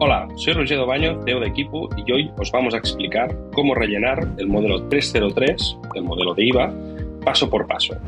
Hola, soy Roger Baño, CEO de Equipu, y hoy os vamos a explicar cómo rellenar el modelo 303, el modelo de IVA, paso por paso.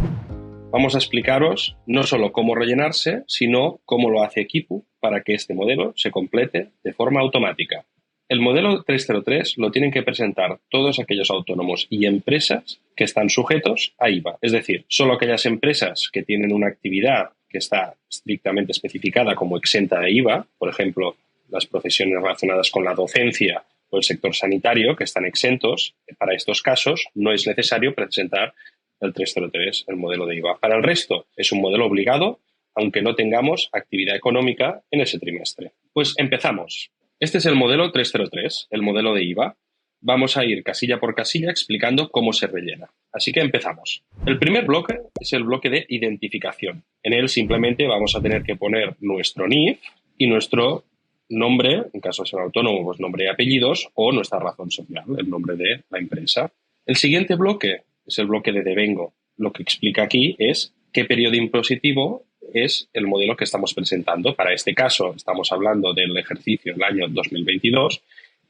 Vamos a explicaros no solo cómo rellenarse, sino cómo lo hace Equipu para que este modelo se complete de forma automática. El modelo 303 lo tienen que presentar todos aquellos autónomos y empresas que están sujetos a IVA. Es decir, solo aquellas empresas que tienen una actividad que está estrictamente especificada como exenta de IVA, por ejemplo, las profesiones relacionadas con la docencia o el sector sanitario, que están exentos. Para estos casos no es necesario presentar el 303, el modelo de IVA. Para el resto es un modelo obligado, aunque no tengamos actividad económica en ese trimestre. Pues empezamos. Este es el modelo 303, el modelo de IVA. Vamos a ir casilla por casilla explicando cómo se rellena. Así que empezamos. El primer bloque es el bloque de identificación. En él simplemente vamos a tener que poner nuestro NIF y nuestro nombre, en caso de ser autónomo, pues nombre y apellidos, o nuestra razón social, el nombre de la empresa. El siguiente bloque es el bloque de devengo. Lo que explica aquí es qué periodo impositivo es el modelo que estamos presentando. Para este caso estamos hablando del ejercicio del año 2022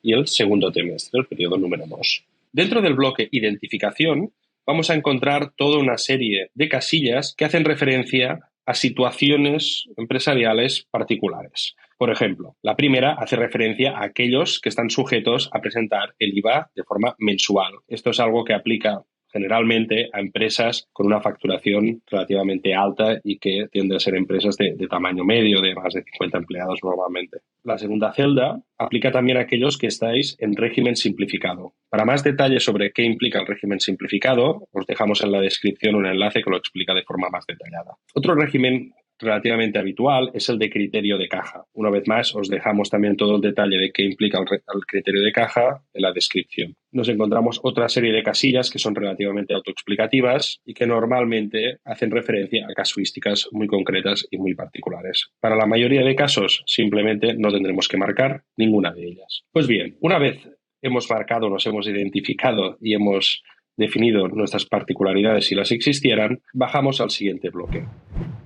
y el segundo trimestre, el periodo número 2. Dentro del bloque identificación vamos a encontrar toda una serie de casillas que hacen referencia a situaciones empresariales particulares. Por ejemplo, la primera hace referencia a aquellos que están sujetos a presentar el IVA de forma mensual. Esto es algo que aplica generalmente a empresas con una facturación relativamente alta y que tienden a ser empresas de tamaño medio, de más de 50 empleados normalmente. La segunda celda aplica también a aquellos que estáis en régimen simplificado. Para más detalles sobre qué implica el régimen simplificado, os dejamos en la descripción un enlace que lo explica de forma más detallada. Otro régimen relativamente habitual es el de criterio de caja. Una vez más, os dejamos también todo el detalle de qué implica el criterio de caja en la descripción. Nos encontramos otra serie de casillas que son relativamente autoexplicativas y que normalmente hacen referencia a casuísticas muy concretas y muy particulares. Para la mayoría de casos, simplemente no tendremos que marcar ninguna de ellas. Pues bien, una vez hemos marcado, nos hemos identificado y hemos definido nuestras particularidades si las existieran, bajamos al siguiente bloque.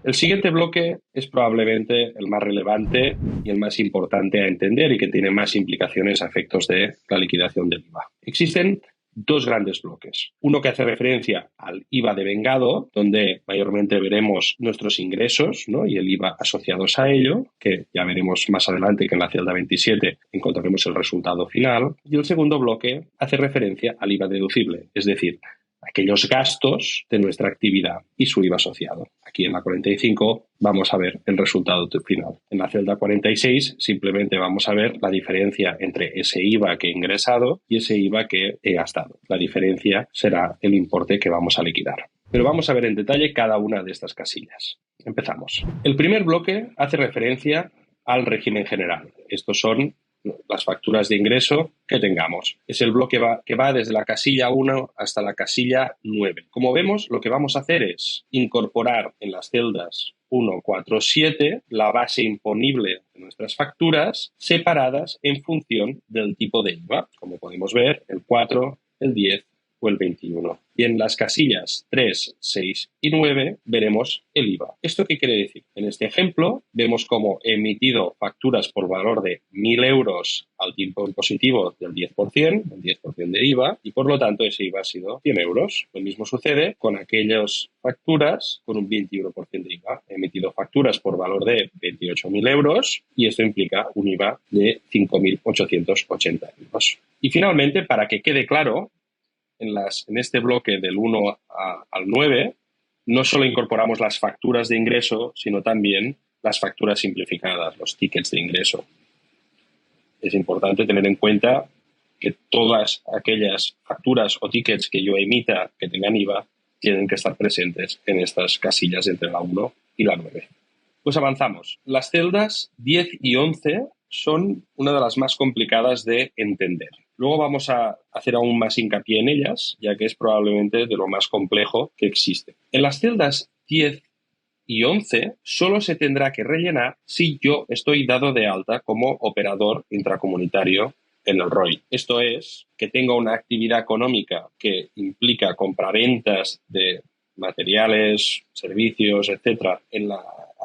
El siguiente bloque es probablemente el más relevante y el más importante a entender y que tiene más implicaciones a efectos de la liquidación del IVA. Existen dos grandes bloques. Uno que hace referencia al IVA devengado, donde mayormente veremos nuestros ingresos, ¿no? Y el IVA asociados a ello, que ya veremos más adelante que en la celda 27 encontraremos el resultado final. Y el segundo bloque hace referencia al IVA deducible, es decir, aquellos gastos de nuestra actividad y su IVA asociado. Aquí en la 45 vamos a ver el resultado final. En la celda 46 simplemente vamos a ver la diferencia entre ese IVA que he ingresado y ese IVA que he gastado. La diferencia será el importe que vamos a liquidar. Pero vamos a ver en detalle cada una de estas casillas. Empezamos. El primer bloque hace referencia al régimen general. Estos son las facturas de ingreso que tengamos. Es el bloque que va desde la casilla 1 hasta la casilla 9. Como vemos, lo que vamos a hacer es incorporar en las celdas 1, 4, 7 la base imponible de nuestras facturas separadas en función del tipo de IVA. Como podemos ver, el 4, el 10 o el 21. Y en las casillas 3, 6 y 9 veremos el IVA. ¿Esto qué quiere decir? En este ejemplo vemos cómo he emitido facturas por valor de 1.000 euros al tipo impositivo del 10%, el 10% de IVA, y por lo tanto ese IVA ha sido 100 euros. Lo mismo sucede con aquellas facturas con un 21% de IVA. He emitido facturas por valor de 28.000 euros y esto implica un IVA de 5.880 euros. Y finalmente, para que quede claro, en este bloque del 1 al 9, no solo incorporamos las facturas de ingreso, sino también las facturas simplificadas, los tickets de ingreso. Es importante tener en cuenta que todas aquellas facturas o tickets que yo emita que tengan IVA tienen que estar presentes en estas casillas entre la 1 y la 9. Pues avanzamos. Las celdas 10 y 11 son una de las más complicadas de entender. Luego vamos a hacer aún más hincapié en ellas, ya que es probablemente de lo más complejo que existe. En las celdas 10 y 11 solo se tendrá que rellenar si yo estoy dado de alta como operador intracomunitario en el ROI. Esto es, que tenga una actividad económica que implica compraventas de materiales, servicios, etcétera,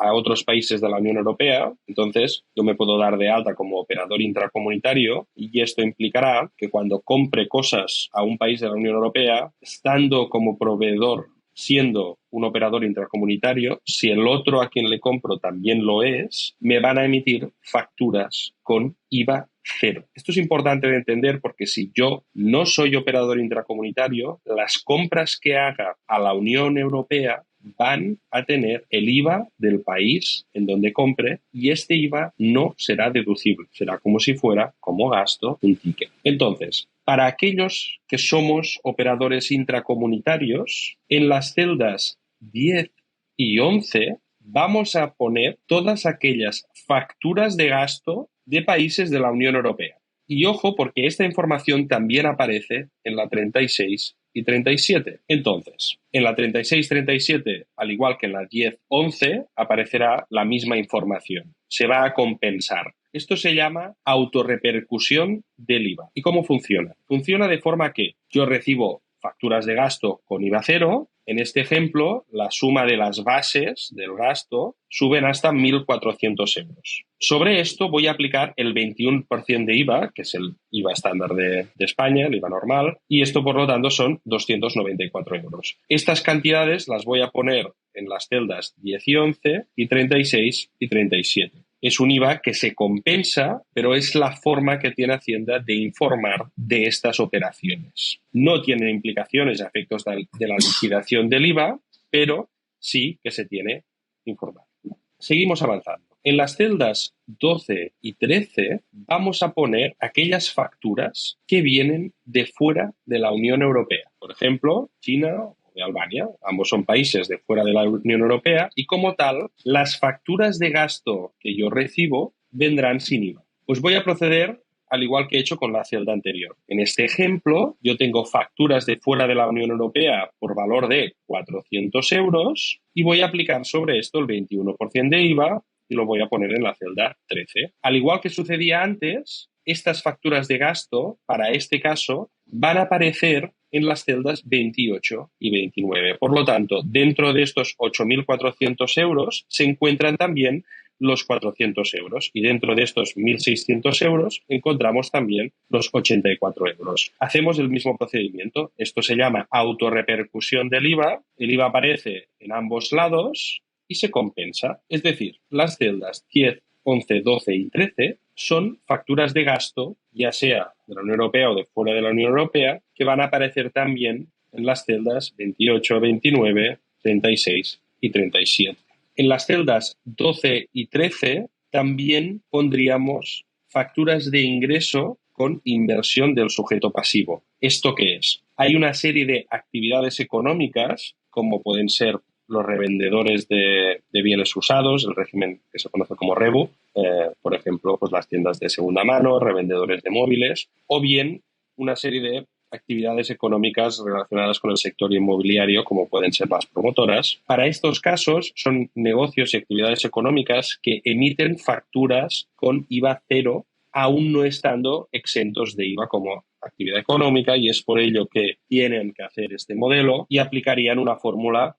a otros países de la Unión Europea, entonces yo me puedo dar de alta como operador intracomunitario y esto implicará que cuando compre cosas a un país de la Unión Europea, estando como proveedor, siendo un operador intracomunitario, si el otro a quien le compro también lo es, me van a emitir facturas con IVA cero. Esto es importante de entender porque si yo no soy operador intracomunitario, las compras que haga a la Unión Europea van a tener el IVA del país en donde compre y este IVA no será deducible, será como si fuera como gasto un ticket. Entonces, para aquellos que somos operadores intracomunitarios, en las celdas 10 y 11 vamos a poner todas aquellas facturas de gasto de países de la Unión Europea. Y ojo, porque esta información también aparece en la 36 y 37. Entonces, en la 36-37, al igual que en la 10-11, aparecerá la misma información. Se va a compensar. Esto se llama autorrepercusión del IVA. ¿Y cómo funciona? Funciona de forma que yo recibo facturas de gasto con IVA cero. En este ejemplo, la suma de las bases del gasto suben hasta 1.400 euros. Sobre esto voy a aplicar el 21% de IVA, que es el IVA estándar de España, el IVA normal, y esto, por lo tanto, son 294 euros. Estas cantidades las voy a poner en las celdas 10 y 11 y 36 y 37. Es un IVA que se compensa, pero es la forma que tiene Hacienda de informar de estas operaciones. No tienen implicaciones a efectos de la liquidación del IVA, pero sí que se tiene que informar. Seguimos avanzando. En las celdas 12 y 13 vamos a poner aquellas facturas que vienen de fuera de la Unión Europea. Por ejemplo, China de Albania. Ambos son países de fuera de la Unión Europea y como tal, las facturas de gasto que yo recibo vendrán sin IVA. Pues voy a proceder al igual que he hecho con la celda anterior. En este ejemplo, yo tengo facturas de fuera de la Unión Europea por valor de 400 euros y voy a aplicar sobre esto el 21% de IVA y lo voy a poner en la celda 13. Al igual que sucedía antes, estas facturas de gasto, para este caso, van a aparecer en las celdas 28 y 29. Por lo tanto, dentro de estos 8.400 euros se encuentran también los 400 euros y dentro de estos 1.600 euros encontramos también los 84 euros. Hacemos el mismo procedimiento. Esto se llama autorrepercusión del IVA. El IVA aparece en ambos lados y se compensa. Es decir, las celdas 10, 11, 12 y 13 son facturas de gasto, ya sea de la Unión Europea o de fuera de la Unión Europea, que van a aparecer también en las celdas 28, 29, 36 y 37. En las celdas 12 y 13 también pondríamos facturas de ingreso con inversión del sujeto pasivo. ¿Esto qué es? Hay una serie de actividades económicas, como pueden ser los revendedores de bienes usados, el régimen que se conoce como REBU, por ejemplo, pues las tiendas de segunda mano, revendedores de móviles, o bien una serie de actividades económicas relacionadas con el sector inmobiliario, como pueden ser las promotoras. Para estos casos son negocios y actividades económicas que emiten facturas con IVA cero, aún no estando exentos de IVA como actividad económica, y es por ello que tienen que hacer este modelo y aplicarían una fórmula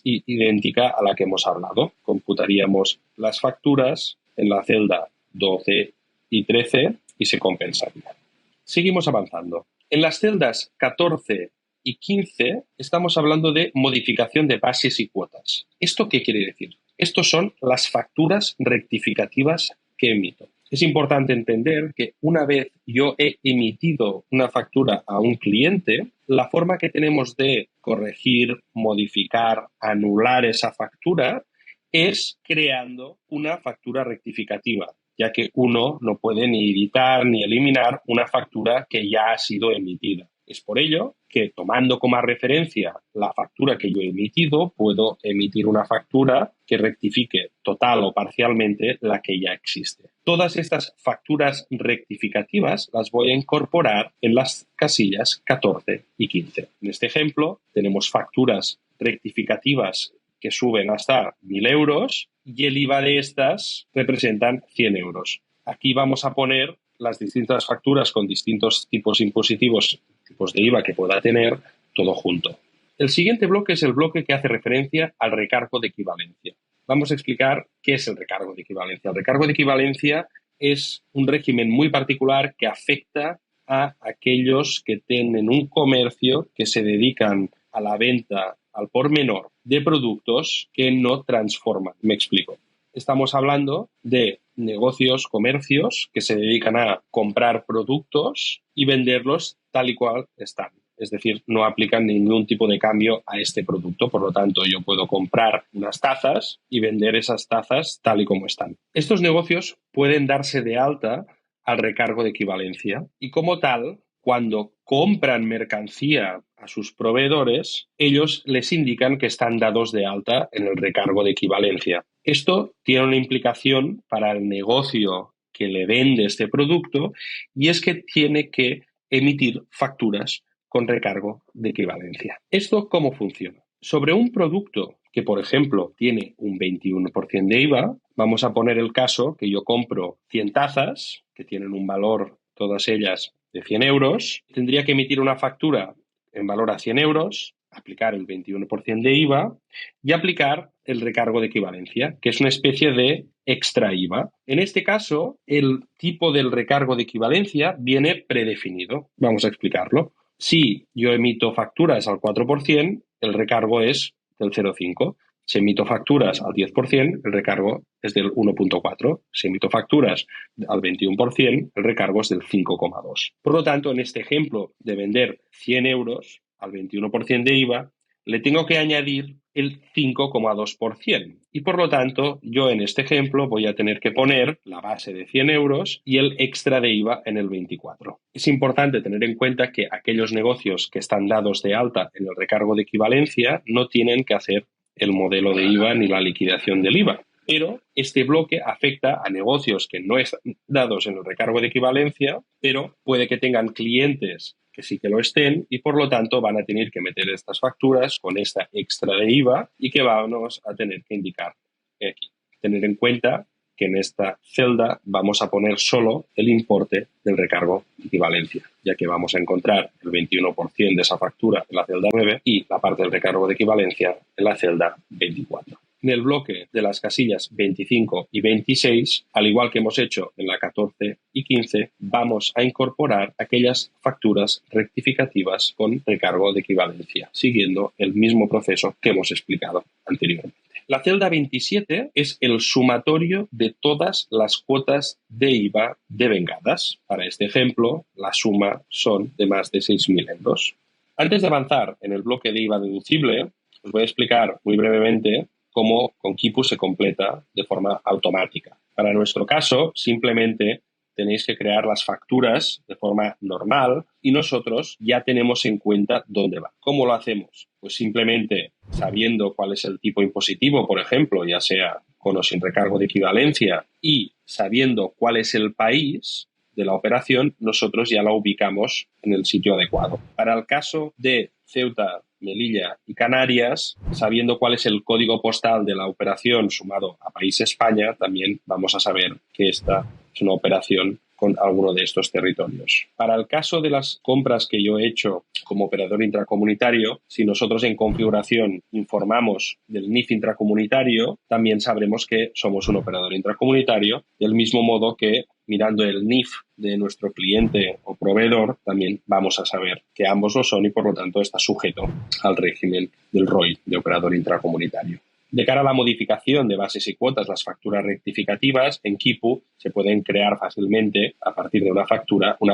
idéntica a la que hemos hablado. Computaríamos las facturas en la celda 12 y 13 y se compensaría. Seguimos avanzando. En las celdas 14 y 15 estamos hablando de modificación de bases y cuotas. ¿Esto qué quiere decir? Estos son las facturas rectificativas que emito. Es importante entender que una vez yo he emitido una factura a un cliente, la forma que tenemos de corregir, modificar, anular esa factura es creando una factura rectificativa, ya que uno no puede ni editar ni eliminar una factura que ya ha sido emitida. Es por ello que, tomando como referencia la factura que yo he emitido, puedo emitir una factura que rectifique total o parcialmente la que ya existe. Todas estas facturas rectificativas las voy a incorporar en las casillas 14 y 15. En este ejemplo tenemos facturas rectificativas que suben hasta 1.000 euros y el IVA de estas representan 100 euros. Aquí vamos a poner las distintas facturas con distintos tipos impositivos, tipos de IVA que pueda tener, todo junto. El siguiente bloque es el bloque que hace referencia al recargo de equivalencia. Vamos a explicar qué es el recargo de equivalencia. El recargo de equivalencia es un régimen muy particular que afecta a aquellos que tienen un comercio que se dedican a la venta al por menor de productos que no transforman. Me explico. Estamos hablando de negocios, comercios que se dedican a comprar productos y venderlos tal y cual están. Es decir, no aplican ningún tipo de cambio a este producto. Por lo tanto, yo puedo comprar unas tazas y vender esas tazas tal y como están. Estos negocios pueden darse de alta al recargo de equivalencia y como tal, cuando compran mercancía a sus proveedores, ellos les indican que están dados de alta en el recargo de equivalencia. Esto tiene una implicación para el negocio que le vende este producto y es que tiene que emitir facturas con recargo de equivalencia. ¿Esto cómo funciona? Sobre un producto que, por ejemplo, tiene un 21% de IVA, vamos a poner el caso que yo compro 100 tazas, que tienen un valor, todas ellas, de 100 euros, tendría que emitir una factura en valor a 100 euros, aplicar el 21% de IVA y aplicar el recargo de equivalencia, que es una especie de extra IVA. En este caso, el tipo del recargo de equivalencia viene predefinido. Vamos a explicarlo. Si yo emito facturas al 4%, el recargo es del 0,5. Si emito facturas al 10%, el recargo es del 1,4. Si emito facturas al 21%, el recargo es del 5,2. Por lo tanto, en este ejemplo de vender 100 euros al 21% de IVA, le tengo que añadir el 5,2%. Y por lo tanto, yo en este ejemplo voy a tener que poner la base de 100 euros y el extra de IVA en el 24. Es importante tener en cuenta que aquellos negocios que están dados de alta en el recargo de equivalencia no tienen que hacer el modelo de IVA ni la liquidación del IVA. Pero este bloque afecta a negocios que no están dados en el recargo de equivalencia, pero puede que tengan clientes que sí que lo estén y por lo tanto van a tener que meter estas facturas con esta extra de IVA y que vamos a tener que indicar aquí. Tener en cuenta que en esta celda vamos a poner solo el importe del recargo de equivalencia, ya que vamos a encontrar el 21% de esa factura en la celda 9 y la parte del recargo de equivalencia en la celda 24. En el bloque de las casillas 25 y 26, al igual que hemos hecho en la 14 y 15, vamos a incorporar aquellas facturas rectificativas con recargo de equivalencia, siguiendo el mismo proceso que hemos explicado anteriormente. La celda 27 es el sumatorio de todas las cuotas de IVA devengadas. Para este ejemplo, la suma son de más de 6.000 euros. Antes de avanzar en el bloque de IVA deducible, os voy a explicar muy brevemente cómo con Quipu se completa de forma automática. Para nuestro caso, simplemente tenéis que crear las facturas de forma normal y nosotros ya tenemos en cuenta dónde va. ¿Cómo lo hacemos? Pues simplemente sabiendo cuál es el tipo impositivo, por ejemplo, ya sea con o sin recargo de equivalencia, y sabiendo cuál es el país de la operación, nosotros ya la ubicamos en el sitio adecuado. Para el caso de Ceuta, Melilla y Canarias, sabiendo cuál es el código postal de la operación sumado a país España, también vamos a saber que esta es una operación con alguno de estos territorios. Para el caso de las compras que yo he hecho como operador intracomunitario, si nosotros en configuración informamos del NIF intracomunitario, también sabremos que somos un operador intracomunitario, del mismo modo que mirando el NIF de nuestro cliente o proveedor, también vamos a saber que ambos lo son y por lo tanto está sujeto al régimen del ROI de operador intracomunitario. De cara a la modificación de bases y cuotas, las facturas rectificativas en Quipu se pueden crear fácilmente a partir de una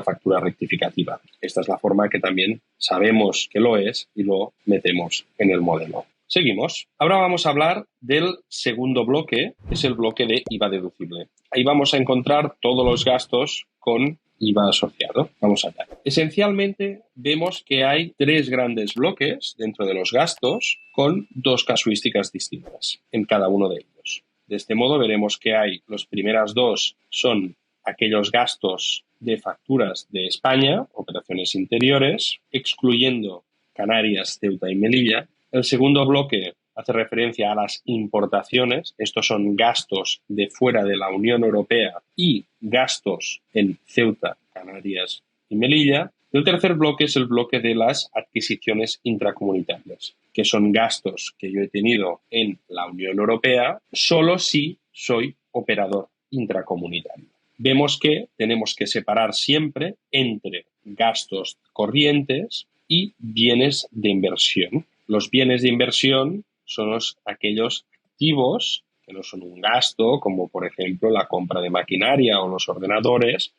factura rectificativa. Esta es la forma que también sabemos que lo es y lo metemos en el modelo. Seguimos. Ahora vamos a hablar del segundo bloque, que es el bloque de IVA deducible. Ahí vamos a encontrar todos los gastos con IVA asociado. Vamos allá. Esencialmente vemos que hay tres grandes bloques dentro de los gastos con dos casuísticas distintas en cada uno de ellos. De este modo veremos que hay los primeras dos son aquellos gastos de facturas de España, operaciones interiores, excluyendo Canarias, Ceuta y Melilla. El segundo bloque hace referencia a las importaciones. Estos son gastos de fuera de la Unión Europea y gastos en Ceuta, Canarias y Melilla. El tercer bloque es el bloque de las adquisiciones intracomunitarias, que son gastos que yo he tenido en la Unión Europea solo si soy operador intracomunitario. Vemos que tenemos que separar siempre entre gastos corrientes y bienes de inversión. Los bienes de inversión son aquellos activos que no son un gasto, como por ejemplo la compra de maquinaria o los ordenadores,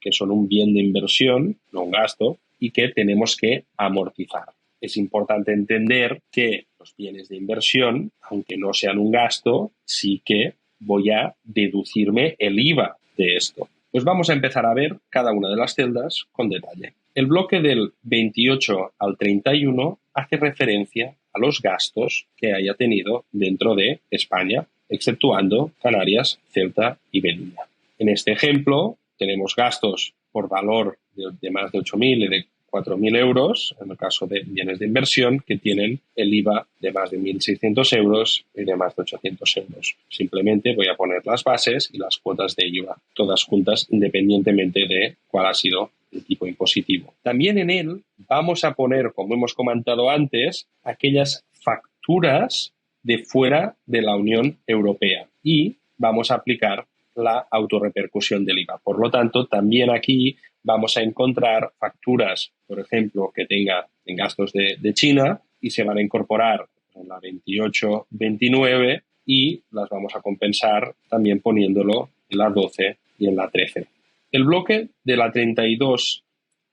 que son un bien de inversión, no un gasto, y que tenemos que amortizar. Es importante entender que los bienes de inversión, aunque no sean un gasto, sí que voy a deducirme el IVA de esto. Pues vamos a empezar a ver cada una de las celdas con detalle. El bloque del 28 al 31 hace referencia a los gastos que haya tenido dentro de España, exceptuando Canarias, Ceuta y Melilla. En este ejemplo tenemos gastos por valor de más de 8.000 y de 4.000 euros, en el caso de bienes de inversión, que tienen el IVA de más de 1.600 euros y de más de 800 euros. Simplemente voy a poner las bases y las cuotas de IVA, todas juntas, independientemente de cuál ha sido el tipo impositivo. También en él vamos a poner, como hemos comentado antes, aquellas facturas de fuera de la Unión Europea y vamos a aplicar la autorrepercusión del IVA. Por lo tanto, también aquí vamos a encontrar facturas, por ejemplo, que tenga en gastos de China y se van a incorporar en la 28-29 y las vamos a compensar también poniéndolo en la 12 y en la 13. El bloque de la 32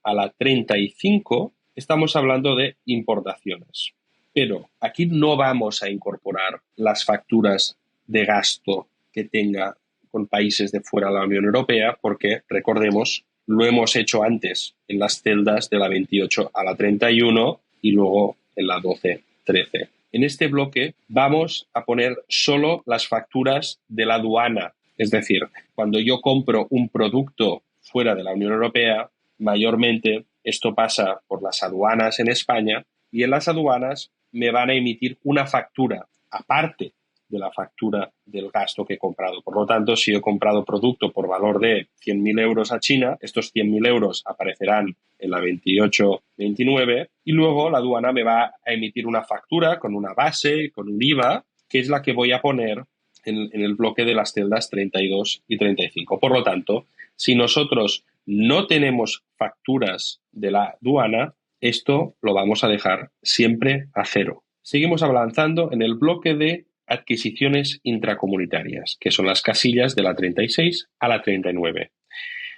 a la 35 estamos hablando de importaciones, pero aquí no vamos a incorporar las facturas de gasto que tenga con países de fuera de la Unión Europea porque, recordemos, lo hemos hecho antes en las celdas de la 28 a la 31 y luego en la 12-13. En este bloque vamos a poner solo las facturas de la aduana. Es decir, cuando yo compro un producto fuera de la Unión Europea, mayormente esto pasa por las aduanas en España y en las aduanas me van a emitir una factura aparte de la factura del gasto que he comprado. Por lo tanto, si he comprado producto por valor de 100.000 euros a China, estos 100.000 euros aparecerán en la 28-29 y luego la aduana me va a emitir una factura con una base, con un IVA, que es la que voy a poner en el bloque de las celdas 32 y 35. Por lo tanto, si nosotros no tenemos facturas de la aduana, esto lo vamos a dejar siempre a cero. Seguimos avanzando en el bloque de adquisiciones intracomunitarias, que son las casillas de la 36 a la 39.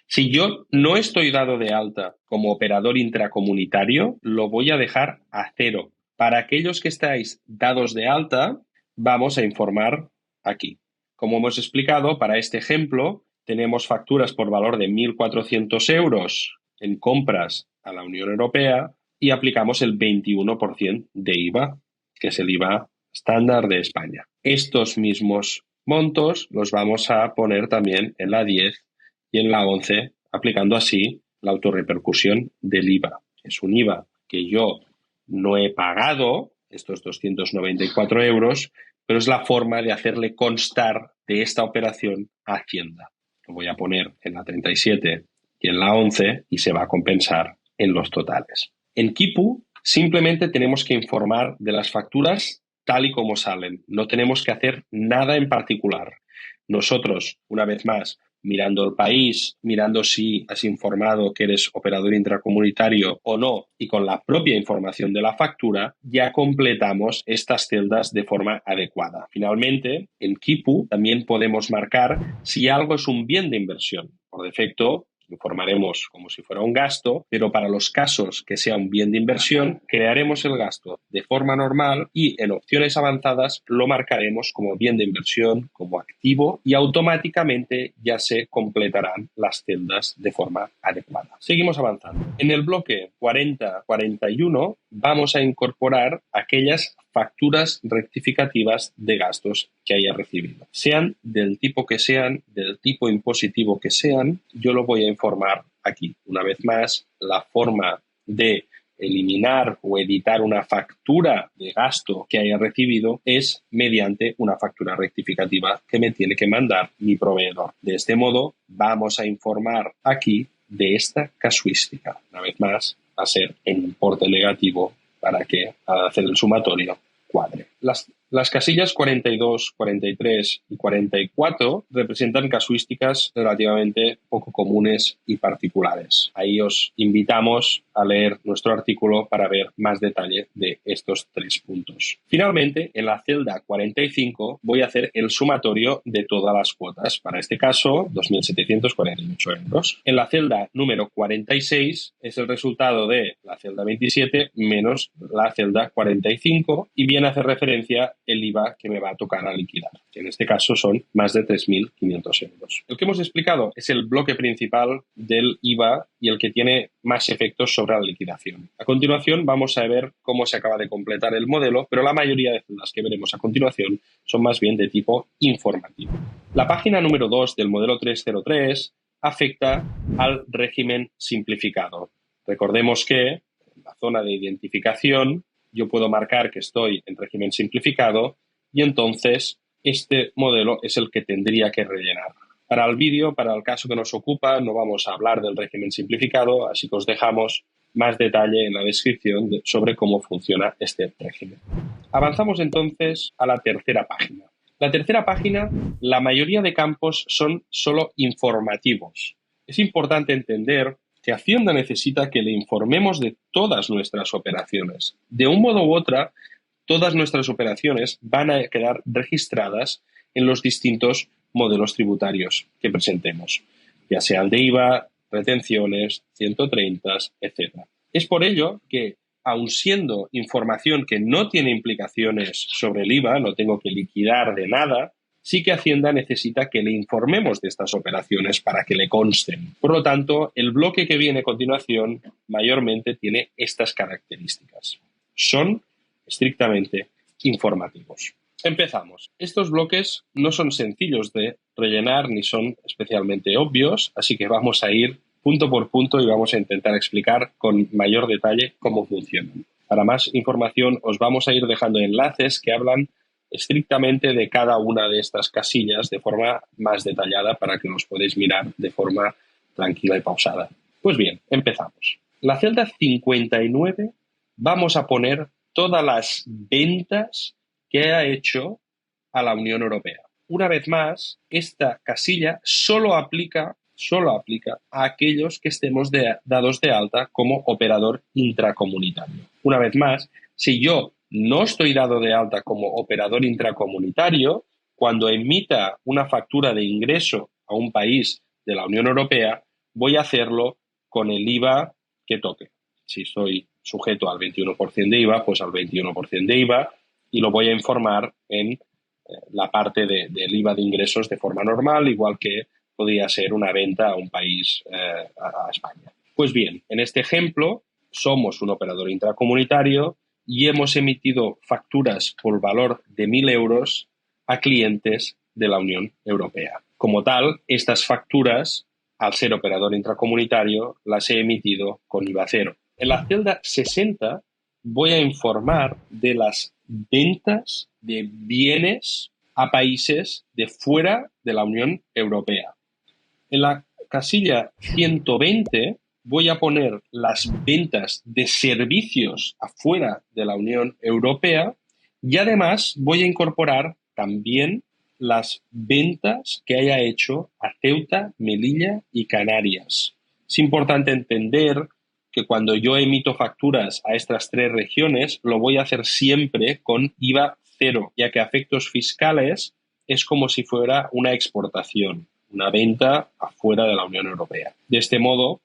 Si yo no estoy dado de alta como operador intracomunitario, lo voy a dejar a cero. Para aquellos que estáis dados de alta, vamos a informar aquí. Como hemos explicado, para este ejemplo, tenemos facturas por valor de 1.400 euros en compras a la Unión Europea y aplicamos el 21% de IVA, que es el IVA estándar de España. Estos mismos montos los vamos a poner también en la 10 y en la 11, aplicando así la autorrepercusión del IVA. Es un IVA que yo no he pagado, estos 294 euros, pero es la forma de hacerle constar de esta operación a Hacienda. Lo voy a poner en la 37 y en la 11 y se va a compensar en los totales. En Quipu simplemente tenemos que informar de las facturas tal y como salen. No tenemos que hacer nada en particular. Nosotros, una vez más, mirando el país, mirando si has informado que eres operador intracomunitario o no, y con la propia información de la factura, ya completamos estas celdas de forma adecuada. Finalmente, en Quipu también podemos marcar si algo es un bien de inversión. Por defecto, informaremos como si fuera un gasto, pero para los casos que sea un bien de inversión, crearemos el gasto de forma normal y en opciones avanzadas lo marcaremos como bien de inversión, como activo y automáticamente ya se completarán las celdas de forma adecuada. Seguimos avanzando. En el bloque 40-41 vamos a incorporar aquellas facturas rectificativas de gastos que haya recibido. Sean del tipo que sean, del tipo impositivo que sean, yo lo voy a informar aquí. Una vez más, la forma de eliminar o editar una factura de gasto que haya recibido es mediante una factura rectificativa que me tiene que mandar mi proveedor. De este modo, vamos a informar aquí de esta casuística. Una vez más, va a ser en importe negativo para que al hacer el sumatorio cuadre. Las casillas 42, 43 y 44 representan casuísticas relativamente poco comunes y particulares. Ahí os invitamos a leer nuestro artículo para ver más detalle de estos 3 puntos. Finalmente, en la celda 45 voy a hacer el sumatorio de todas las cuotas. Para este caso, 2.748 euros. En la celda número 46 es el resultado de la celda 27 menos la celda 45 y viene a hacer referencia el IVA que me va a tocar a liquidar, que en este caso son más de 3.500 euros. Lo que hemos explicado es el bloque principal del IVA y el que tiene más efectos sobre la liquidación. A continuación vamos a ver cómo se acaba de completar el modelo, pero la mayoría de las que veremos a continuación son más bien de tipo informativo. La página número 2 del modelo 303 afecta al régimen simplificado. Recordemos que en la zona de identificación yo puedo marcar que estoy en régimen simplificado y entonces este modelo es el que tendría que rellenar. Para el vídeo, para el caso que nos ocupa, no vamos a hablar del régimen simplificado, así que os dejamos más detalle en la descripción sobre cómo funciona este régimen. Avanzamos entonces a la tercera página. La tercera página, la mayoría de campos son solo informativos. Es importante entender que Hacienda necesita que le informemos de todas nuestras operaciones. De un modo u otro, todas nuestras operaciones van a quedar registradas en los distintos modelos tributarios que presentemos, ya sean de IVA, retenciones, 130, etc. Es por ello que, aun siendo información que no tiene implicaciones sobre el IVA, no tengo que liquidar de nada, sí que Hacienda necesita que le informemos de estas operaciones para que le consten. Por lo tanto, el bloque que viene a continuación mayormente tiene estas características. Son estrictamente informativos. Empezamos. Estos bloques no son sencillos de rellenar ni son especialmente obvios, así que vamos a ir punto por punto y vamos a intentar explicar con mayor detalle cómo funcionan. Para más información os vamos a ir dejando enlaces que hablan estrictamente de cada una de estas casillas de forma más detallada para que los podáis mirar de forma tranquila y pausada. Pues bien, empezamos. La celda 59 vamos a poner todas las ventas que ha hecho a la Unión Europea. Una vez más, esta casilla solo aplica a aquellos que estemos dados de alta como operador intracomunitario. Una vez más, si yo no estoy dado de alta como operador intracomunitario, cuando emita una factura de ingreso a un país de la Unión Europea, voy a hacerlo con el IVA que toque. Si estoy sujeto al 21% de IVA, pues al 21% de IVA y lo voy a informar en la parte del IVA de ingresos de forma normal, igual que podría ser una venta a un país, a España. Pues bien, en este ejemplo, somos un operador intracomunitario y hemos emitido facturas por valor de 1.000 euros a clientes de la Unión Europea. Como tal, estas facturas, al ser operador intracomunitario, las he emitido con IVA cero. En la celda 60 voy a informar de las ventas de bienes a países de fuera de la Unión Europea. En la casilla 120 voy a poner las ventas de servicios afuera de la Unión Europea y además voy a incorporar también las ventas que haya hecho a Ceuta, Melilla y Canarias. Es importante entender que cuando yo emito facturas a estas 3 regiones lo voy a hacer siempre con IVA cero, ya que a efectos fiscales es como si fuera una exportación, una venta afuera de la Unión Europea. De este modo,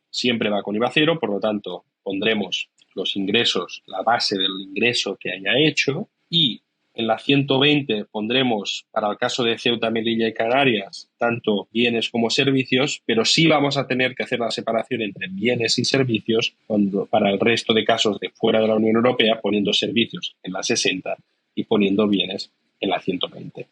siempre va con IVA cero, por lo tanto, pondremos los ingresos, la base del ingreso que haya hecho y en la 120 pondremos, para el caso de Ceuta, Melilla y Canarias, tanto bienes como servicios, pero sí vamos a tener que hacer la separación entre bienes y servicios para el resto de casos de fuera de la Unión Europea, poniendo servicios en la 60 y poniendo bienes en la 120.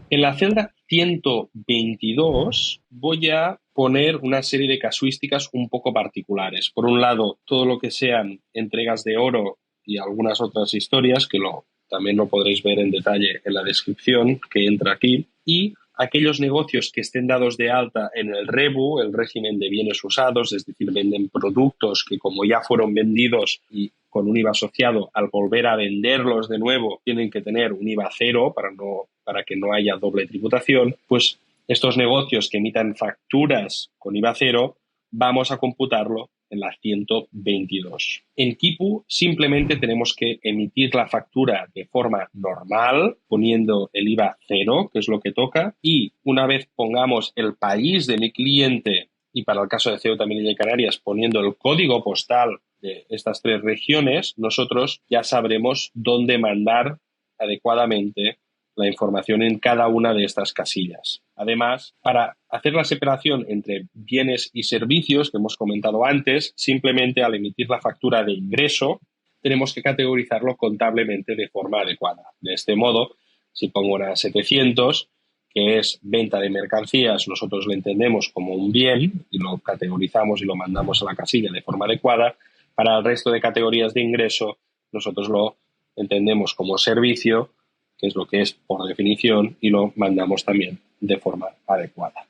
En la celda 122 voy a poner una serie de casuísticas un poco particulares. Por un lado, todo lo que sean entregas de oro y algunas otras historias, que también lo podréis ver en detalle en la descripción que entra aquí. Y aquellos negocios que estén dados de alta en el REBU, el régimen de bienes usados, es decir, venden productos que como ya fueron vendidos y con un IVA asociado, al volver a venderlos de nuevo, tienen que tener un IVA cero para que no haya doble tributación, pues estos negocios que emitan facturas con IVA cero, vamos a computarlo en la 122. En Kipu simplemente tenemos que emitir la factura de forma normal, poniendo el IVA cero, que es lo que toca, y una vez pongamos el país de mi cliente, y para el caso de Ceuta, Melilla y Canarias, poniendo el código postal de estas 3 regiones, nosotros ya sabremos dónde mandar adecuadamente la información en cada una de estas casillas. Además, para hacer la separación entre bienes y servicios que hemos comentado antes, simplemente al emitir la factura de ingreso, tenemos que categorizarlo contablemente de forma adecuada. De este modo, si pongo una 700, que es venta de mercancías, nosotros lo entendemos como un bien y lo categorizamos y lo mandamos a la casilla de forma adecuada. Para el resto de categorías de ingreso, nosotros lo entendemos como servicio, que es lo que es por definición, y lo mandamos también de forma adecuada.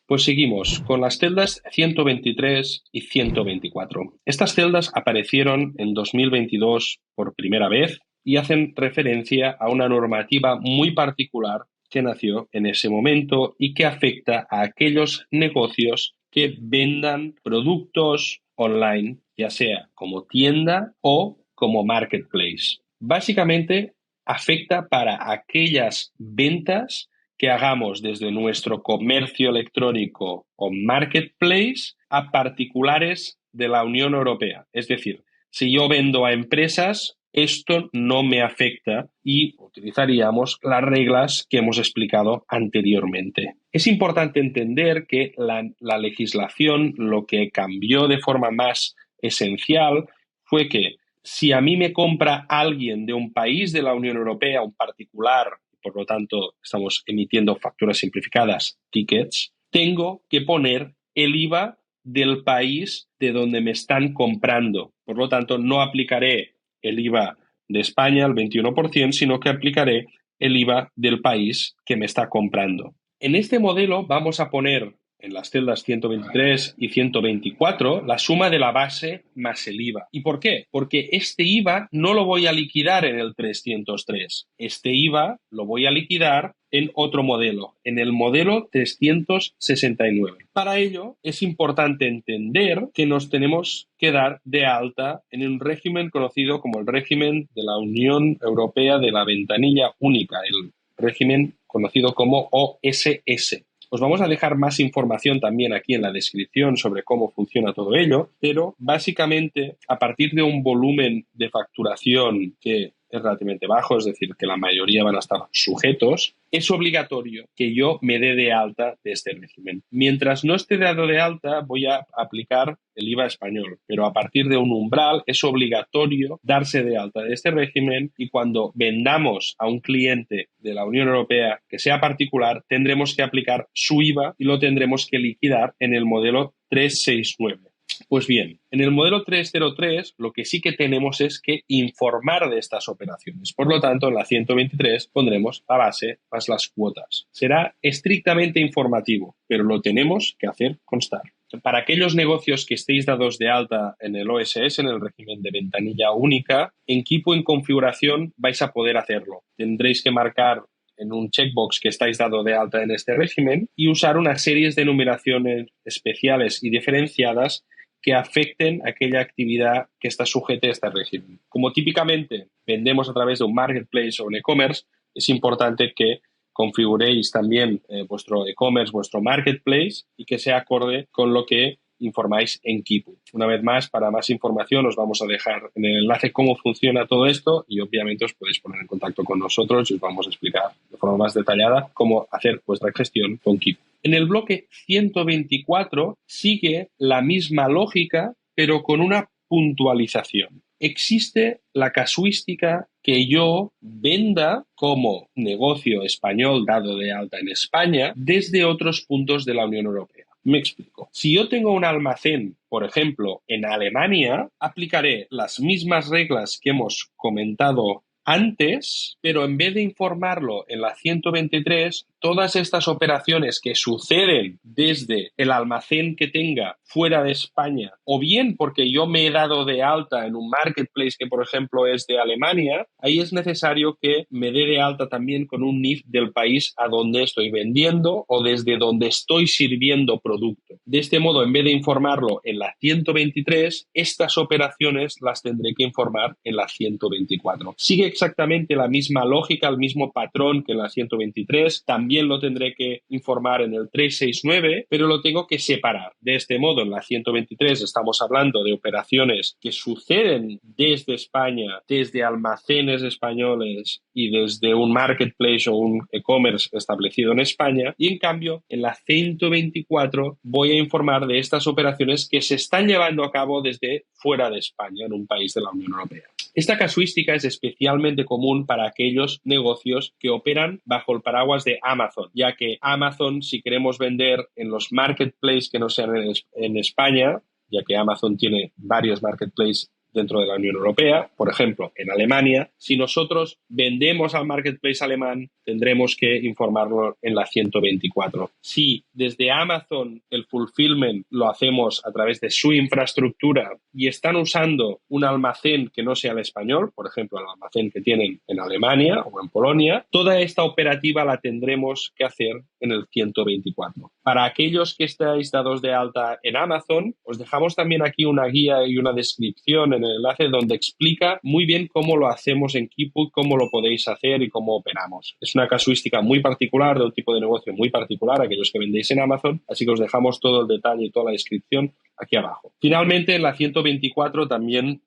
Pues seguimos con las celdas 123 y 124. Estas celdas aparecieron en 2022 por primera vez y hacen referencia a una normativa muy particular que nació en ese momento y que afecta a aquellos negocios que vendan productos online, ya sea como tienda o como marketplace. Básicamente, afecta para aquellas ventas que hagamos desde nuestro comercio electrónico o marketplace a particulares de la Unión Europea. Es decir, si yo vendo a empresas, esto no me afecta y utilizaríamos las reglas que hemos explicado anteriormente. Es importante entender que la legislación lo que cambió de forma más esencial fue que si a mí me compra alguien de un país de la Unión Europea, un particular, por lo tanto estamos emitiendo facturas simplificadas, tickets, tengo que poner el IVA del país de donde me están comprando. Por lo tanto, no aplicaré el IVA de España al 21%, sino que aplicaré el IVA del país que me está comprando. En este modelo vamos a poner en las celdas 123 y 124 la suma de la base más el IVA. ¿Y por qué? Porque este IVA no lo voy a liquidar en el 303. Este IVA lo voy a liquidar en otro modelo, en el modelo 369. Para ello, es importante entender que nos tenemos que dar de alta en un régimen conocido como el régimen de la Unión Europea de la Ventanilla Única, el régimen conocido como OSS. Os vamos a dejar más información también aquí en la descripción sobre cómo funciona todo ello, pero básicamente a partir de un volumen de facturación que es relativamente bajo, es decir, que la mayoría van a estar sujetos, es obligatorio que yo me dé de alta de este régimen. Mientras no esté dado de alta, voy a aplicar el IVA español, pero a partir de un umbral es obligatorio darse de alta de este régimen y cuando vendamos a un cliente de la Unión Europea que sea particular, tendremos que aplicar su IVA y lo tendremos que liquidar en el modelo 369. Pues bien, en el modelo 303 lo que sí que tenemos es que informar de estas operaciones. Por lo tanto, en la 123 pondremos la base más las cuotas. Será estrictamente informativo, pero lo tenemos que hacer constar. Para aquellos negocios que estéis dados de alta en el OSS, en el régimen de ventanilla única, en Kipu en configuración vais a poder hacerlo. Tendréis que marcar en un checkbox que estáis dado de alta en este régimen y usar una serie de numeraciones especiales y diferenciadas que afecten a aquella actividad que está sujeta a este régimen. Como típicamente vendemos a través de un marketplace o un e-commerce, es importante que configuréis también vuestro e-commerce, vuestro marketplace y que sea acorde con lo que informáis en Kipu. Una vez más, para más información os vamos a dejar en el enlace cómo funciona todo esto y obviamente os podéis poner en contacto con nosotros y os vamos a explicar de forma más detallada cómo hacer vuestra gestión con Kipu. En el bloque 124 sigue la misma lógica, pero con una puntualización. Existe la casuística que yo venda como negocio español dado de alta en España desde otros puntos de la Unión Europea. Me explico. Si yo tengo un almacén, por ejemplo, en Alemania, aplicaré las mismas reglas que hemos comentado antes, pero en vez de informarlo en la 123, todas estas operaciones que suceden desde el almacén que tenga fuera de España, o bien porque yo me he dado de alta en un marketplace que, por ejemplo, es de Alemania, ahí es necesario que me dé de alta también con un NIF del país a donde estoy vendiendo o desde donde estoy sirviendo producto. De este modo, en vez de informarlo en la 123, estas operaciones las tendré que informar en la 124. Sigue exactamente la misma lógica, el mismo patrón que en la 123. También lo tendré que informar en el 369, pero lo tengo que separar. De este modo, en la 123 estamos hablando de operaciones que suceden desde España, desde almacenes españoles y desde un marketplace o un e-commerce establecido en España. Y en cambio, en la 124 voy a informar de estas operaciones que se están llevando a cabo desde fuera de España, en un país de la Unión Europea. Esta casuística es especialmente común para aquellos negocios que operan bajo el paraguas de Amazon, ya que Amazon, si queremos vender en los marketplaces que no sean en España, ya que Amazon tiene varios marketplaces dentro de la Unión Europea, por ejemplo, en Alemania, si nosotros vendemos al marketplace alemán, tendremos que informarlo en la 124. Si desde Amazon el fulfillment lo hacemos a través de su infraestructura y están usando un almacén que no sea el español, por ejemplo, el almacén que tienen en Alemania o en Polonia, toda esta operativa la tendremos que hacer en el 124. Para aquellos que estáis dados de alta en Amazon, os dejamos también aquí una guía y una descripción en el enlace donde explica muy bien cómo lo hacemos en Keeput, cómo lo podéis hacer y cómo operamos. Es una casuística muy particular, de un tipo de negocio muy particular, aquellos que vendéis en Amazon, así que os dejamos todo el detalle y toda la descripción aquí abajo. Finalmente, en la 124 también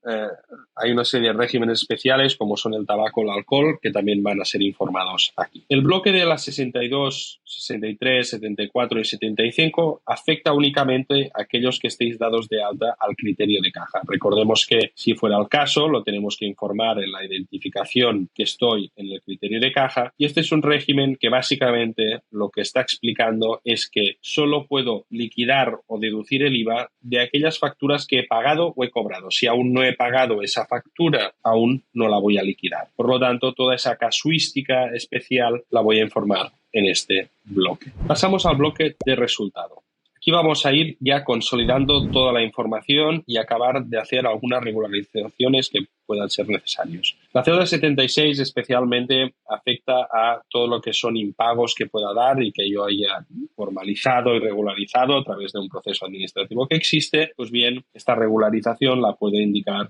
hay una serie de regímenes especiales como son el tabaco o el alcohol que también van a ser informados aquí. El bloque de las 62, 63, 74 y 75 afecta únicamente a aquellos que estéis dados de alta al criterio de caja. Recordemos que si fuera el caso, lo tenemos que informar en la identificación que estoy en el criterio de caja, y este es un régimen que básicamente lo que está explicando es que solo puedo liquidar o deducir el IVA de aquellas facturas que he pagado o he cobrado. Si aún no he pagado esa factura, aún no la voy a liquidar. Por lo tanto, toda esa casuística especial la voy a informar en este bloque. Pasamos al bloque de resultado. Aquí vamos a ir ya consolidando toda la información y acabar de hacer algunas regularizaciones que puedan ser necesarios. La CEODA 76 especialmente afecta a todo lo que son impagos que pueda dar y que yo haya formalizado y regularizado a través de un proceso administrativo que existe. Pues bien, esta regularización la puede indicar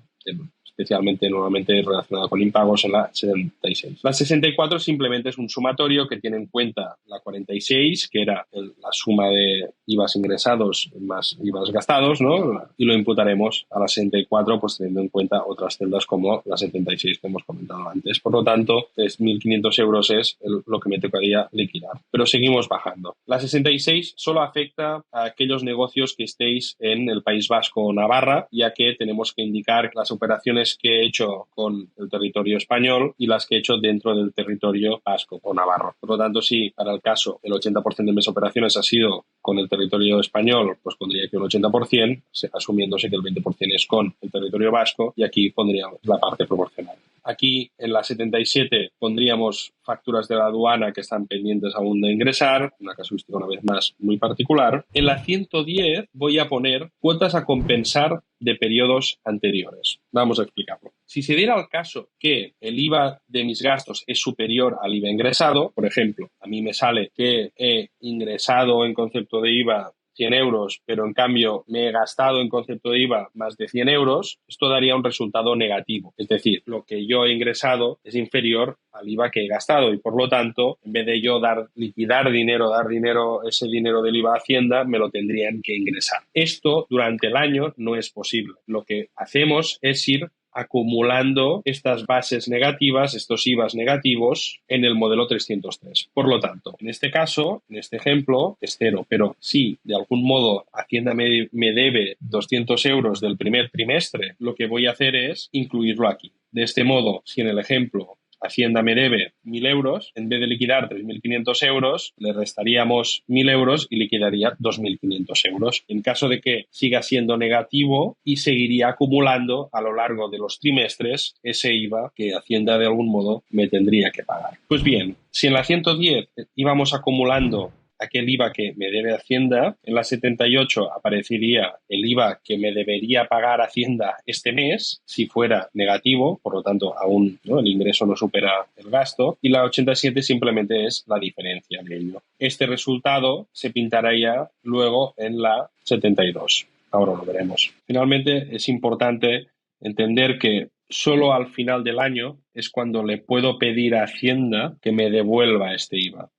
especialmente nuevamente relacionada con impagos en la 76. La 64 simplemente es un sumatorio que tiene en cuenta la 46, que era la suma de IVAs ingresados más IVAs gastados, ¿no? Y lo imputaremos a la 64, pues teniendo en cuenta otras celdas como la 76 que hemos comentado antes. Por lo tanto, 3.500 euros es lo que me tocaría liquidar. Pero seguimos bajando. La 66 solo afecta a aquellos negocios que estéis en el País Vasco o Navarra, ya que tenemos que indicar las operaciones que he hecho con el territorio español y las que he hecho dentro del territorio vasco o navarro. Por lo tanto, si para el caso el 80% de mis operaciones ha sido con el territorio español, pues pondría que un 80%, asumiéndose que el 20% es con el territorio vasco, y aquí pondría la parte proporcional. Aquí en la 77 pondríamos facturas de la aduana que están pendientes aún de ingresar, una casuística una vez más muy particular. En la 110 voy a poner cuotas a compensar de periodos anteriores. Vamos a explicarlo. Si se diera el caso que el IVA de mis gastos es superior al IVA ingresado, por ejemplo, a mí me sale que he ingresado en concepto de IVA 100 euros, pero en cambio me he gastado en concepto de IVA más de 100 euros, esto daría un resultado negativo. Es decir, lo que yo he ingresado es inferior al IVA que he gastado y por lo tanto, en vez de yo dar dinero, ese dinero del IVA a Hacienda, me lo tendrían que ingresar. Esto durante el año no es posible. Lo que hacemos es ir acumulando estas bases negativas, estos IVAs negativos en el modelo 303. Por lo tanto, en este caso, en este ejemplo, es cero, pero si de algún modo Hacienda me debe 200 euros del primer trimestre, lo que voy a hacer es incluirlo aquí. De este modo, si en el ejemplo Hacienda me debe 1.000 euros, en vez de liquidar 3.500 euros, le restaríamos 1.000 euros y liquidaría 2.500 euros. En caso de que siga siendo negativo y seguiría acumulando a lo largo de los trimestres ese IVA que Hacienda de algún modo me tendría que pagar. Pues bien, si en la 110 íbamos acumulando aquel IVA que me debe Hacienda, en la 78 aparecería el IVA que me debería pagar Hacienda este mes, si fuera negativo, por lo tanto aún, ¿no?, el ingreso no supera el gasto, y la 87 simplemente es la diferencia de ello. Este resultado se pintaría luego en la 72. Ahora lo veremos. Finalmente, es importante entender que solo al final del año es cuando le puedo pedir a Hacienda que me devuelva este IVA.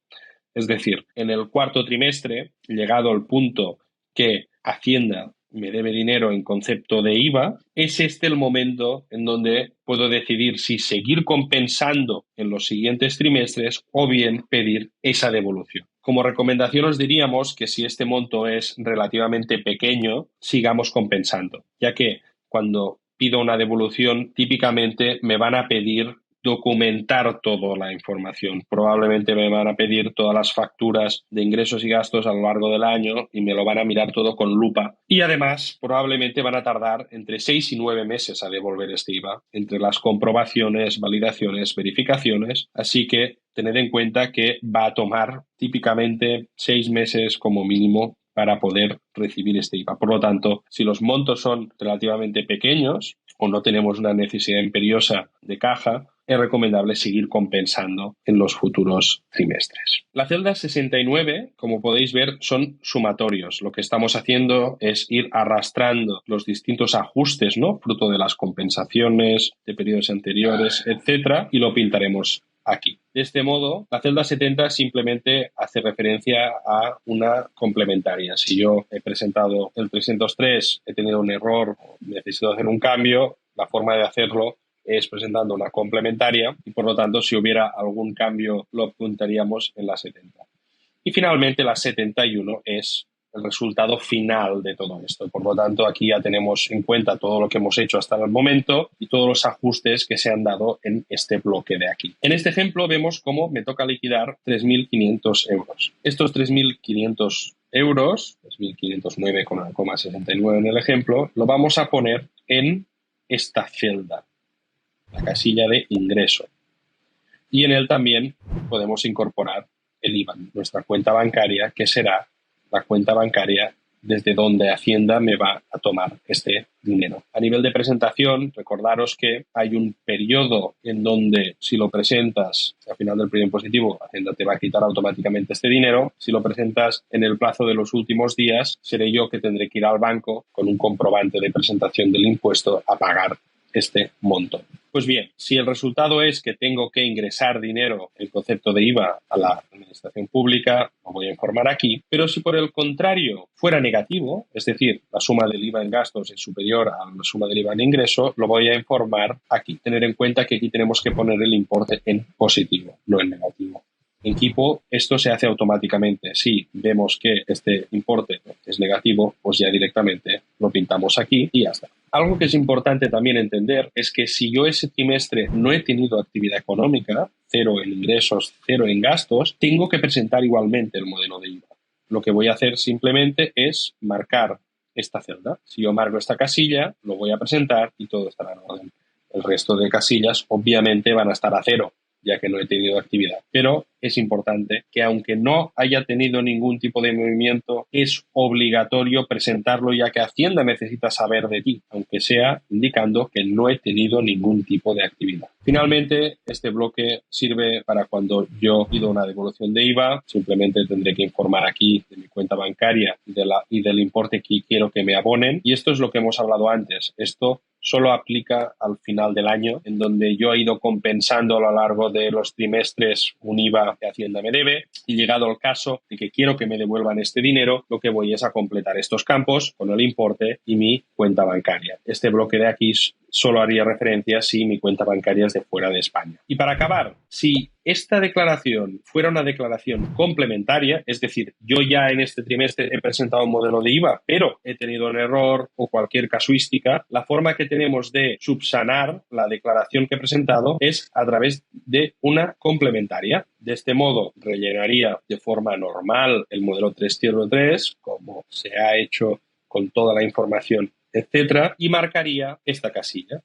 Es decir, en el cuarto trimestre, llegado el punto que Hacienda me debe dinero en concepto de IVA, es este el momento en donde puedo decidir si seguir compensando en los siguientes trimestres o bien pedir esa devolución. Como recomendación os diríamos que si este monto es relativamente pequeño, sigamos compensando, ya que cuando pido una devolución típicamente me van a pedir documentar toda la información. Probablemente me van a pedir todas las facturas de ingresos y gastos a lo largo del año y me lo van a mirar todo con lupa. Y además, probablemente van a tardar entre 6 y 9 meses a devolver este IVA, entre las comprobaciones, validaciones, verificaciones. Así que tened en cuenta que va a tomar típicamente 6 meses como mínimo para poder recibir este IVA. Por lo tanto, si los montos son relativamente pequeños o no tenemos una necesidad imperiosa de caja, es recomendable seguir compensando en los futuros trimestres. La celda 69, como podéis ver, son sumatorios. Lo que estamos haciendo es ir arrastrando los distintos ajustes, ¿no?, fruto de las compensaciones de periodos anteriores, etcétera, y lo pintaremos aquí. De este modo, la celda 70 simplemente hace referencia a una complementaria. Si yo he presentado el 303, he tenido un error, necesito hacer un cambio, la forma de hacerlo es presentando una complementaria y, por lo tanto, si hubiera algún cambio, lo apuntaríamos en la 70. Y finalmente, la 71 es el resultado final de todo esto. Por lo tanto, aquí ya tenemos en cuenta todo lo que hemos hecho hasta el momento y todos los ajustes que se han dado en este bloque de aquí. En este ejemplo vemos cómo me toca liquidar 3.500 euros. Estos 3.500 euros, 3.509,69 en el ejemplo, lo vamos a poner en esta celda, la casilla de ingreso. Y en él también podemos incorporar el IBAN, nuestra cuenta bancaria, que será la cuenta bancaria desde donde Hacienda me va a tomar este dinero. A nivel de presentación, recordaros que hay un periodo en donde si lo presentas al final del periodo impositivo, Hacienda te va a quitar automáticamente este dinero. Si lo presentas en el plazo de los últimos días, seré yo que tendré que ir al banco con un comprobante de presentación del impuesto a pagar este monto. Pues bien, si el resultado es que tengo que ingresar dinero, el concepto de IVA, a la administración pública, lo voy a informar aquí, pero si por el contrario fuera negativo, es decir, la suma del IVA en gastos es superior a la suma del IVA en ingreso, lo voy a informar aquí. Tener en cuenta que aquí tenemos que poner el importe en positivo, no en negativo. En Kipo esto se hace automáticamente. Si vemos que este importe es negativo, pues ya directamente lo pintamos aquí y ya está. Algo que es importante también entender es que si yo ese trimestre no he tenido actividad económica, 0 en ingresos, 0 en gastos, tengo que presentar igualmente el modelo de IVA. Lo que voy a hacer simplemente es marcar esta celda. Si yo marco esta casilla, lo voy a presentar y todo estará en orden. El resto de casillas obviamente van a estar a 0, ya que no he tenido actividad. Pero es importante que aunque no haya tenido ningún tipo de movimiento, es obligatorio presentarlo, ya que Hacienda necesita saber de ti, aunque sea indicando que no he tenido ningún tipo de actividad. Finalmente, este bloque sirve para cuando yo pido una devolución de IVA, simplemente tendré que informar aquí de mi cuenta bancaria y del importe que quiero que me abonen. Y esto es lo que hemos hablado antes. Esto solo aplica al final del año, en donde yo he ido compensando a lo largo de los trimestres un IVA que Hacienda me debe, y llegado el caso de que quiero que me devuelvan este dinero, lo que voy es a completar estos campos con el importe y mi cuenta bancaria. Este bloque de aquí solo haría referencia si mi cuenta bancaria es de fuera de España. Y para acabar, si esta declaración fuera una declaración complementaria, es decir, yo ya en este trimestre he presentado un modelo de IVA, pero he tenido un error o cualquier casuística, la forma que tenemos de subsanar la declaración que he presentado es a través de una complementaria. De este modo, rellenaría de forma normal el modelo 303, como se ha hecho con toda la información, etcétera, y marcaría esta casilla,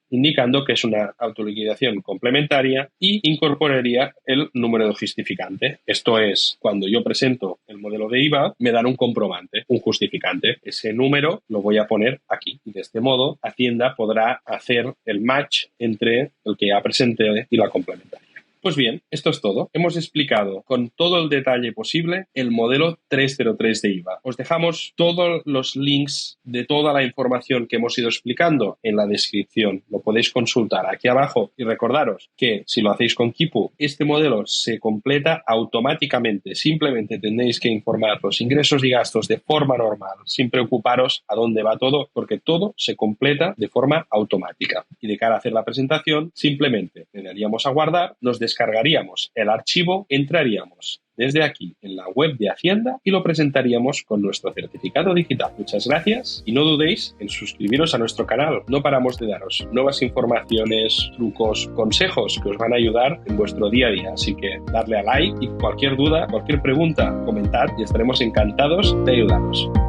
indicando que es una autoliquidación complementaria y incorporaría el número de justificante. Esto es, cuando yo presento el modelo de IVA, me dan un comprobante, un justificante. Ese número lo voy a poner aquí. Y de este modo, Hacienda podrá hacer el match entre el que ya presenté y la complementaria. Pues bien, esto es todo. Hemos explicado con todo el detalle posible el modelo 303 de IVA. Os dejamos todos los links de toda la información que hemos ido explicando en la descripción. Lo podéis consultar aquí abajo y recordaros que si lo hacéis con Kipu, este modelo se completa automáticamente. Simplemente tenéis que informar los ingresos y gastos de forma normal, sin preocuparos a dónde va todo, porque todo se completa de forma automática. Y de cara a hacer la presentación, simplemente le daríamos a guardar, nos descargaríamos el archivo, entraríamos desde aquí en la web de Hacienda y lo presentaríamos con nuestro certificado digital. Muchas gracias y no dudéis en suscribiros a nuestro canal. No paramos de daros nuevas informaciones, trucos, consejos que os van a ayudar en vuestro día a día. Así que darle a like y cualquier duda, cualquier pregunta, comentad y estaremos encantados de ayudaros.